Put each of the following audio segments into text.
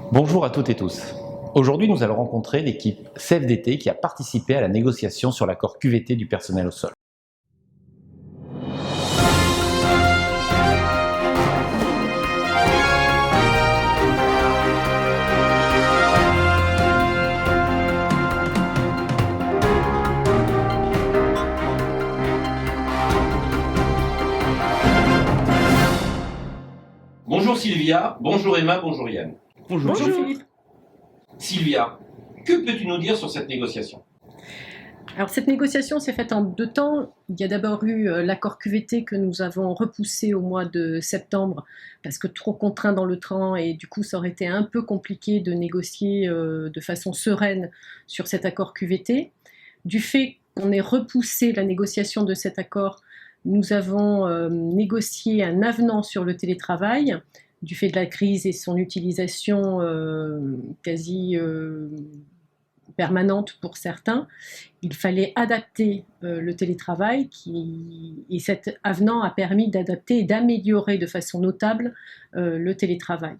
Bonjour à toutes et tous. Aujourd'hui, nous allons rencontrer l'équipe CFDT qui a participé à la négociation sur l'accord QVT du personnel au sol. Bonjour Sylvia, bonjour Emma, bonjour Yann. Bonjour. Philippe. Sylvia, que peux-tu nous dire sur cette négociation? Alors cette négociation s'est faite en deux temps. Il y a d'abord eu l'accord QVT que nous avons repoussé au mois de septembre parce que trop contraint dans le temps et du coup ça aurait été un peu compliqué de négocier de façon sereine sur cet accord QVT. Du fait qu'on ait repoussé la négociation de cet accord, nous avons négocié un avenant sur le télétravail du fait de la crise et son utilisation quasi permanente pour certains. Il fallait adapter le télétravail et cet avenant a permis d'adapter et d'améliorer de façon notable le télétravail.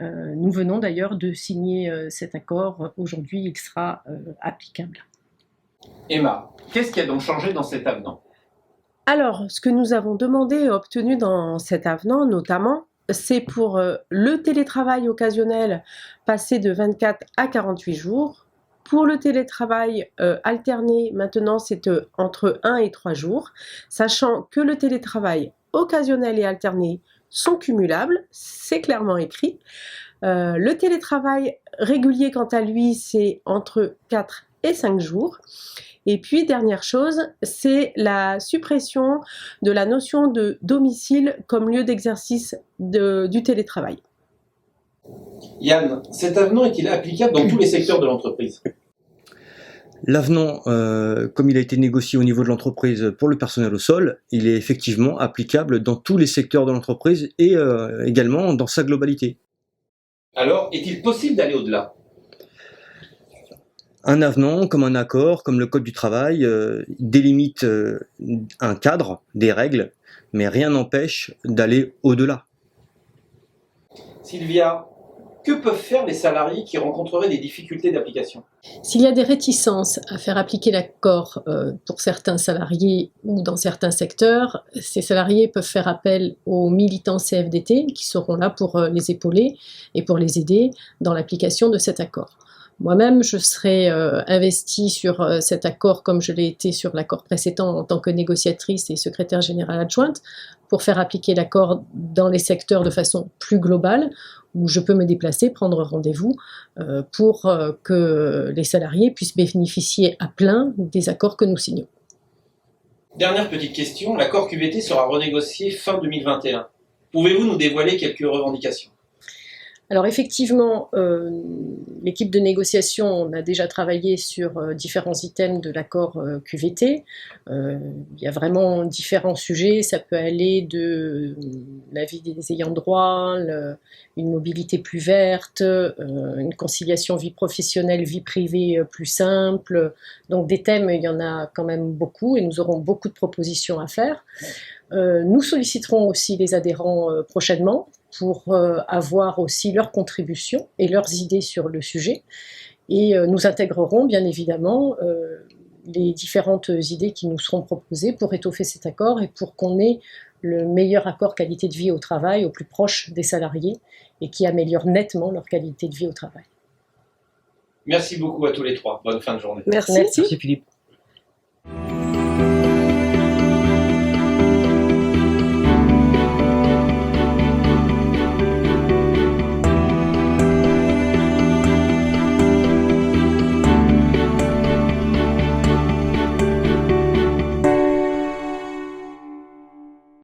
Nous venons d'ailleurs de signer cet accord. Aujourd'hui, il sera applicable. Emma, qu'est-ce qui a donc changé dans cet avenant? Alors, ce que nous avons demandé et obtenu dans cet avenant, notamment, c'est pour le télétravail occasionnel passer de 24 à 48 jours. Pour le télétravail alterné, maintenant, c'est entre 1 et 3 jours, sachant que le télétravail occasionnel et alterné sont cumulables, c'est clairement écrit. Le télétravail régulier, quant à lui, c'est entre 4 et 5 jours. Et puis, dernière chose, c'est la suppression de la notion de domicile comme lieu d'exercice du télétravail. Yann, cet avenant est-il applicable dans tous les secteurs de l'entreprise? L'avenant, comme il a été négocié au niveau de l'entreprise pour le personnel au sol, il est effectivement applicable dans tous les secteurs de l'entreprise et également dans sa globalité. Alors, est-il possible d'aller au-delà? Un avenant, comme un accord, comme le Code du travail, délimite un cadre, des règles, mais rien n'empêche d'aller au-delà. Sylvia, que peuvent faire les salariés qui rencontreraient des difficultés d'application? S'il y a des réticences à faire appliquer l'accord pour certains salariés ou dans certains secteurs, ces salariés peuvent faire appel aux militants CFDT qui seront là pour les épauler et pour les aider dans l'application de cet accord. Moi-même, je serai investie sur cet accord comme je l'ai été sur l'accord précédent en tant que négociatrice et secrétaire générale adjointe pour faire appliquer l'accord dans les secteurs de façon plus globale où je peux me déplacer, prendre rendez-vous pour que les salariés puissent bénéficier à plein des accords que nous signons. Dernière petite question, l'accord QVT sera renégocié fin 2021. Pouvez-vous nous dévoiler quelques revendications? Alors effectivement, l'équipe de négociation, on a déjà travaillé sur différents items de l'accord QVT. Il y a vraiment différents sujets, ça peut aller de la vie des ayants droit, une mobilité plus verte, une conciliation vie professionnelle, vie privée plus simple. Donc des thèmes, il y en a quand même beaucoup et nous aurons beaucoup de propositions à faire. Nous solliciterons aussi les adhérents prochainement pour avoir aussi leurs contributions et leurs idées sur le sujet. Et nous intégrerons bien évidemment les différentes idées qui nous seront proposées pour étoffer cet accord et pour qu'on ait le meilleur accord qualité de vie au travail au plus proche des salariés et qui améliore nettement leur qualité de vie au travail. Merci beaucoup à tous les trois. Bonne fin de journée. Merci. Merci. Merci Philippe.